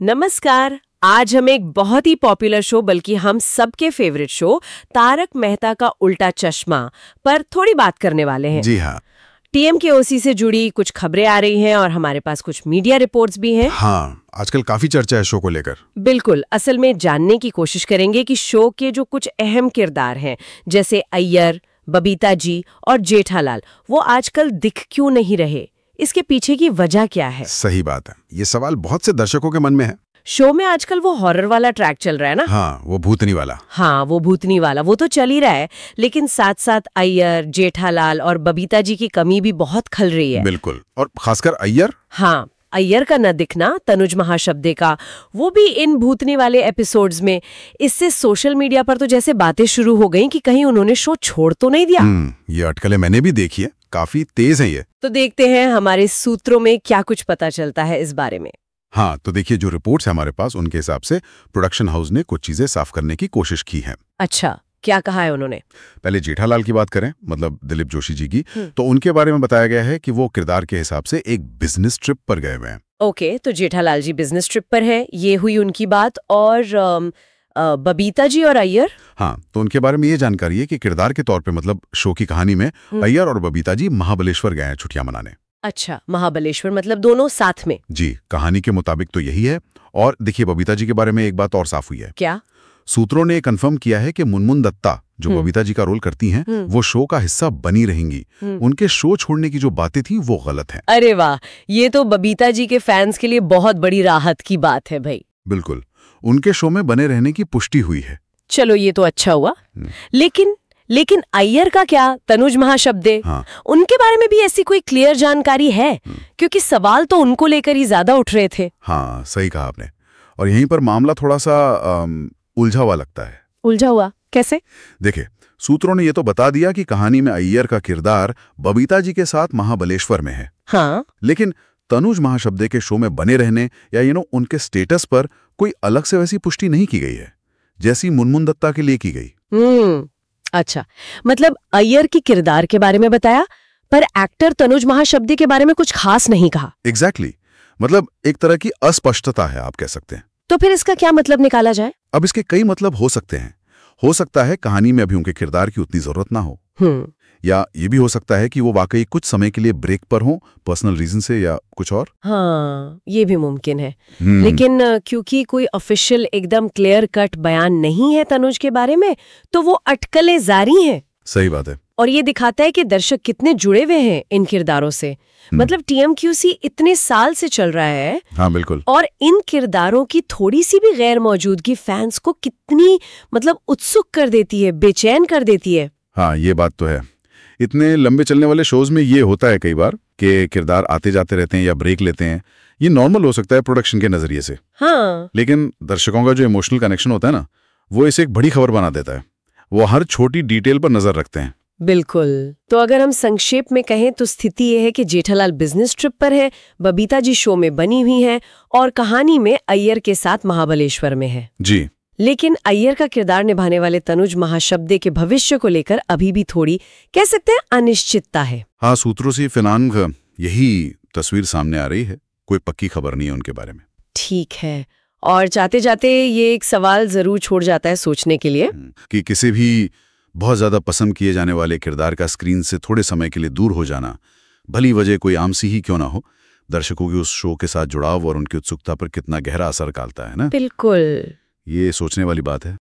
नमस्कार। आज हम एक बहुत ही पॉपुलर शो बल्कि हम सबके फेवरेट शो तारक मेहता का उल्टा चश्मा पर थोड़ी बात करने वाले हैं। जी हाँ। टीएमकेओसी से जुड़ी कुछ खबरें आ रही हैं और हमारे पास कुछ मीडिया रिपोर्ट्स भी हैं। हाँ, आजकल काफी चर्चा है शो को लेकर। बिल्कुल। असल में जानने की कोशिश करेंगे कि शो के जो कुछ अहम किरदार हैं जैसे अय्यर, बबीता जी और जेठालाल, वो आजकल दिख क्यों नहीं रहे, इसके पीछे की वजह क्या है। सही बात है, ये सवाल बहुत से दर्शकों के मन में है। शो में आजकल वो हॉरर वाला ट्रैक चल रहा है ना। हाँ, वो भूतनी वाला। हाँ, वो भूतनी वाला वो तो चल ही रहा है, लेकिन साथ साथ अय्यर, जेठालाल और बबीता जी की कमी भी बहुत खल रही है। बिल्कुल, और खासकर अय्यर। हाँ, अय्यर का न दिखना, तनुज महाशब्दे का, वो भी इन भूतनी वाले एपिसोड्स में। इससे सोशल मीडिया पर तो जैसे बातें शुरू हो गई कि कहीं उन्होंने शो छोड़ तो नहीं दिया। ये अटकलें मैंने भी देखी है, काफी तेज है ये। तो देखते हैं हमारे सूत्रों में क्या कुछ पता चलता है इस बारे में। हाँ, तो देखिए, जो रिपोर्ट्स है हमारे पास, उनके हिसाब से प्रोडक्शन हाउस ने कुछ चीजें साफ करने की कोशिश की है। अच्छा, क्या कहा है उन्होंने? पहले जेठालाल की बात करें, मतलब दिलीप जोशी जी की, तो उनके बारे में बताया गया है कि वो किरदार के हिसाब से एक बिजनेस ट्रिप पर गए हुए हैं। ओके, तो जेठालाल जी बिजनेस ट्रिप पर है, ये हुई उनकी बात। और बबीता जी और अय्यर? हाँ, तो उनके बारे में ये जानकारी है कि किरदार के तौर पे, मतलब शो की कहानी में, अय्यर और बबीता जी महाबलेश्वर गए हैं छुट्टियां मनाने। अच्छा, महाबलेश्वर मतलब दोनों साथ में? जी, कहानी के मुताबिक तो यही है। और देखिए, बबीता जी के बारे में एक बात और साफ हुई है। क्या? सूत्रों ने कंफर्म किया है कि मुनमुन दत्ता, जो बबीता जी का रोल करती हैं, वो शो का हिस्सा बनी रहेंगी। उनके शो छोड़ने की जो बातें थी वो गलत हैं। अरे वाह, ये तो बबीता जी के फैंस के लिए बहुत बड़ी राहत की बात है भाई। बिल्कुल, उनके शो में बने रहने की पुष्टि हुई है। चलो, ये तो अच्छा हुआ। लेकिन अय्यर का क्या, तनुज महाशब्दे? हाँ। उनके बारे में भी ऐसी कोई क्लियर जानकारी है? क्योंकि सवाल तो उनको लेकर ही ज्यादा उठ रहे थे। हाँ, सही कहा आपने। और यहीं पर मामला थोड़ा सा उलझा हुआ लगता है। उलझा हुआ कैसे? देखिए, सूत्रों ने ये तो बता दिया कि कहानी में अय्यर का किरदार बबीता जी के साथ महाबलेश्वर में है। हाँ। लेकिन तनुज महाशब्दे के शो में बने रहने या उनके स्टेटस पर कोई अलग से वैसी पुष्टि नहीं की गई है जैसी मुनमुन दत्ता के लिए की गई। अच्छा, मतलब अय्यर की किरदार के बारे में बताया, पर एक्टर तनुज महाशब्दे के बारे में कुछ खास नहीं कहा। एग्जैक्टली, मतलब एक तरह की अस्पष्टता है, आप कह सकते हैं। तो फिर इसका क्या मतलब निकाला जाए? अब इसके कई मतलब हो सकते हैं। हो सकता है कहानी में अभी उनके किरदार की उतनी जरूरत ना हो, या ये भी हो सकता है कि वो वाकई कुछ समय के लिए ब्रेक पर हो, पर्सनल रीजन से या कुछ और। हाँ, ये भी मुमकिन है। लेकिन क्योंकि कोई ऑफिशियल एकदम क्लियर कट बयान नहीं है तनुज के बारे में, तो वो अटकलें जारी हैं। सही बात है। और ये दिखाता है कि दर्शक कितने जुड़े हुए हैं इन किरदारों से। मतलब टीएमक्यूसी इतने साल से चल रहा है। हाँ, बिल्कुल। और इन किरदारों की थोड़ी सी भी गैर मौजूदगी फैंस को कितनी उत्सुक कर देती है, बेचैन कर देती है। हाँ, ये बात तो है। इतने लंबे चलने वाले शोज में ये होता है कई बार कि किरदार आते जाते रहते हैं या ब्रेक लेते हैं। ये नॉर्मल हो सकता है प्रोडक्शन के नजरिए से। हाँ। लेकिन दर्शकों का जो इमोशनल कनेक्शन होता है ना, वो इसे एक बड़ी खबर बना देता है। वो हर छोटी डिटेल पर नजर रखते हैं। बिल्कुल। तो अगर हम संक्षेप में कहें तो स्थिति यह है कि जेठालाल बिजनेस ट्रिप पर है, बबीता जी शो में बनी हुई हैं और कहानी में अय्यर के साथ महाबलेश्वर में है। जी। लेकिन अय्यर का किरदार निभाने वाले तनुज महाशब्दे के भविष्य को लेकर अभी भी थोड़ी, कह सकते हैं, अनिश्चितता है। हाँ, सूत्रों से फिलहाल यही तस्वीर सामने आ रही है। कोई पक्की खबर नहीं है उनके बारे में। ठीक है। और जाते जाते ये एक सवाल जरूर छोड़ जाता है सोचने के लिए कि किसी भी बहुत ज्यादा पसंद किए जाने वाले किरदार का स्क्रीन से थोड़े समय के लिए दूर हो जाना, भली वजह कोई आम सी ही क्यों ना हो, दर्शकों की उस शो के साथ जुड़ाव और उनकी उत्सुकता पर कितना गहरा असर डालता है ना। बिल्कुल, ये सोचने वाली बात है।